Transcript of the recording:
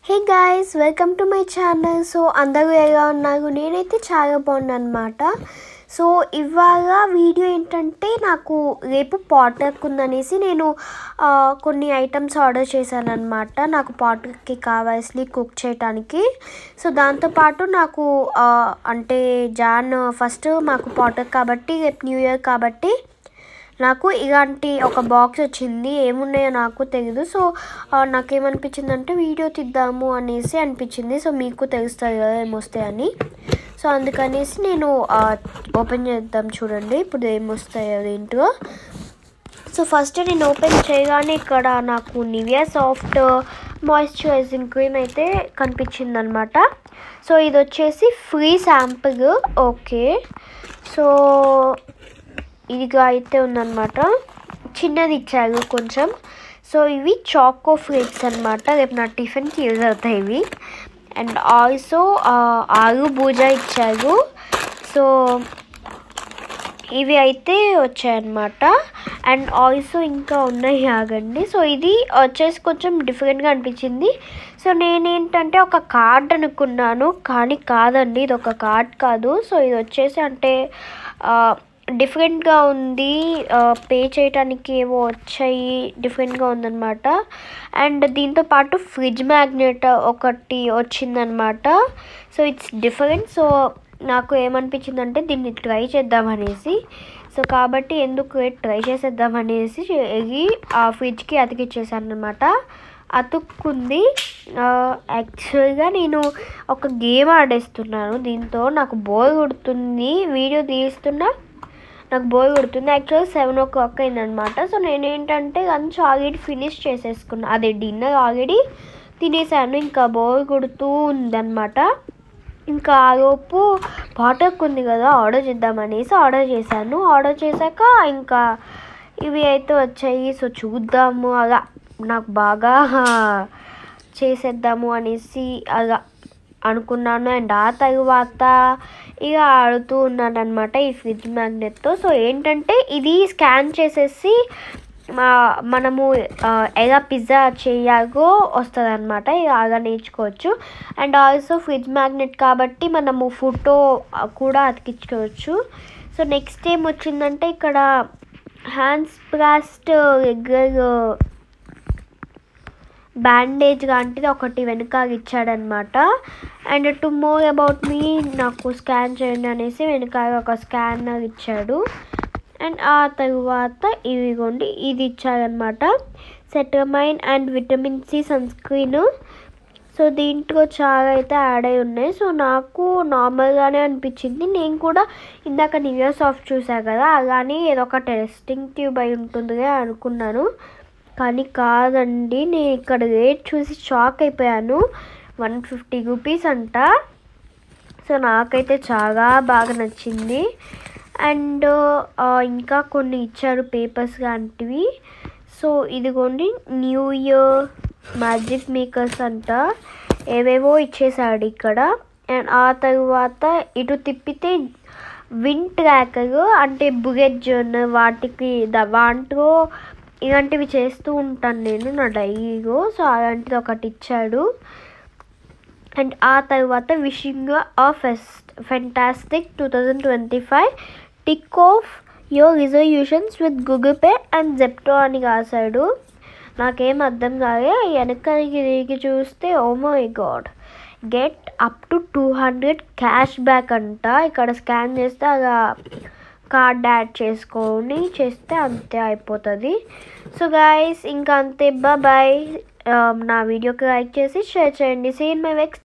Hey guys, welcome to my channel. So అందరూ ఎలా ఉన్నారు? నేనైతే చాలా బాగున్నాను అనమాట. సో ఇవాళ వీడియో ఏంటంటే, నాకు రేపు పాట్‌లక్ ఉందనేసి నేను కొన్ని ఐటమ్స్ ఆర్డర్ చేశాను అనమాట. నాకు పాట్‌లక్‌కి కావాల్సి కుక్ చేయడానికి. సో దాంతోపాటు నాకు అంటే జాన్ ఫస్ట్ మాకు పాట్‌లక్ కాబట్టి, రేపు న్యూ ఇయర్ కాబట్టి నాకు ఇలాంటి ఒక బాక్స్ వచ్చింది. ఏమున్నాయో నాకు తెలీదు. సో నాకేమనిపించిందంటే వీడియో తీద్దాము అనేసి అనిపించింది. సో మీకు తెలుస్తుంది కదా ఏమొస్తాయని. సో అందుకనేసి నేను ఓపెన్ చేద్దాం. చూడండి ఇప్పుడు ఏమొస్తాయో దీంట్లో. సో ఫస్ట్ నేను ఓపెన్ చేయగానే ఇక్కడ నాకు నివియా సాఫ్ట్ మాయిశ్చరైజింగ్ క్రీమ్ అయితే కనిపించింది అనమాట. సో ఇది వచ్చేసి ఫ్రీ శాంపుల్. ఓకే, సో ఇదిగా అయితే ఉందన్నమాట. చిన్నది ఇచ్చారు కొంచెం. సో ఇవి చాకో ఫ్లేక్స్ అనమాట. రేపు నా టిఫిన్కి యూజ్ అవుతాయి ఇవి. అండ్ ఆల్సో ఆలు బూజా ఇచ్చారు. సో ఇవి అయితే వచ్చాయన్నమాట. అండ్ ఆల్సో ఇంకా ఉన్నాయి, ఆగండి. సో ఇది వచ్చేసి కొంచెం డిఫరెంట్గా అనిపించింది. సో నేనేంటంటే ఒక కార్డ్ అనుకున్నాను, కానీ కాదండి, ఇది ఒక కార్డ్ కాదు. సో ఇది వచ్చేసి అంటే డిఫరెంట్గా ఉంది. పే చేయడానికి ఏవో వచ్చాయి, డిఫరెంట్గా ఉందన్నమాట. అండ్ దీంతో పాటు ఫ్రిడ్జ్ మ్యాగ్నెట్ ఒకటి వచ్చిందనమాట. So it's different. సో నాకు ఏమనిపించిందంటే దీన్ని ట్రై చేద్దామనేసి. సో కాబట్టి ఎందుకు ట్రై చేసేద్దామనేసి వెళ్ళి ఆ ఫ్రిడ్జ్కి అతికిచ్చేసాను అనమాట. అతుక్కుంది. యాక్చువల్గా నేను ఒక గేమ్ ఆడేస్తున్నాను దీంతో. నాకు బోర్ కొడుతుంది, వీడియో తీస్తున్నా నాకు బోర్ కొడుతుంది. యాక్చువల్గా 7 o'clock అయిందనమాట. సో నేనేంటంటే లంచ్ ఆల్రెడీ ఫినిష్ చేసేసుకున్నా, అదే డిన్నర్ ఆల్రెడీ తినేసాను. ఇంకా బోర్ కొడుతూ ఉందన్నమాట. ఇంకా ఆలోపు పాట్‌లక్ ఉంది కదా, ఆర్డర్ చేద్దామనేసి ఆర్డర్ చేశాను. ఆర్డర్ చేశాక ఇంకా ఇవి అయితే వచ్చాయి. సో చూద్దాము, అలా నాకు బాగా చేసేద్దాము అనేసి అలా అనుకున్నాను. అండ్ ఆ తర్వాత ఇక ఆడుతూ ఉన్నాను అనమాట ఈ ఫ్రిడ్జ్ మ్యాగ్నెట్తో. సో ఏంటంటే ఇది స్కాన్ చేసేసి మనము ఎలా పిజ్జా చేయాలో వస్తుంది అనమాట. ఇక అలా నేర్చుకోవచ్చు. అండ్ ఆల్సో ఫ్రిడ్జ్ మ్యాగ్నెట్ కాబట్టి మనము ఫోటో కూడా అతికించుకోవచ్చు. సో నెక్స్ట్ ఏం వచ్చిందంటే ఇక్కడ హ్యాండ్స్ ప్లాస్ట్ రెగ్యులర్ బ్యాండేజ్ లాంటిది ఒకటి వెనకాల ఇచ్చాడనమాట. And to more about me, నాకు స్కాన్ చేయండి అనేసి వెనకాల ఒక స్కానర్ ఇచ్చాడు. అండ్ ఆ తరువాత ఇవిగోండి ఇది ఇచ్చారనమాట, సెటమైన్ and vitamin C sunscreen. So దీంట్లో చాలా అయితే యాడ్ అయి ఉన్నాయి. సో నాకు నార్మల్గానే అనిపించింది. నేను కూడా ఇందాక నివియా సాఫ్ట్ చూసాను కదా, అలానే ఏదో ఒక టెస్టింగ్ ట్యూబ్ అయి ఉంటుంది అనుకున్నాను, కానీ కాదండి. నేను ఇక్కడ రేట్ చూసి షాక్ అయిపోయాను. 150 రూపీస్ అంట. సో నాకైతే చాలా బాగా నచ్చింది. అండ్ ఇంకా కొన్ని ఇచ్చారు పేపర్స్ లాంటివి. సో ఇదిగోండి న్యూ ఇయర్ మ్యాజిక్ మేకర్స్ అంట, ఏవేవో ఇచ్చేసాడు ఇక్కడ. అండ్ ఆ తర్వాత ఇటు తిప్పితే విన్ ట్రాకర్ అంటే బుల్లెట్ జర్నల్ వాటికి దాంట్లో ఇలాంటివి చేస్తూ ఉంటాను నేను నా డైరీలో. సో అలాంటిది ఒకటి ఇచ్చాడు. అండ్ ఆ తర్వాత wishing fantastic 2025, tick off your resolutions with Google Pay and Zepto అని రాశాడు. నాకేం అర్థం కాలే. వెనకకి తిరిగి చూస్తే oh my God, get up to 200 cash back అంట. ఇక్కడ స్కాన్ చేస్తే అలా కార్డ్ యాడ్ చేసుకొని చేస్తే అంతే అయిపోతుంది. సో గైస్ ఇంకా అంతే, బాయ్. నా వీడియోకి లైక్ చేసి షేర్ చేయండి. See in my next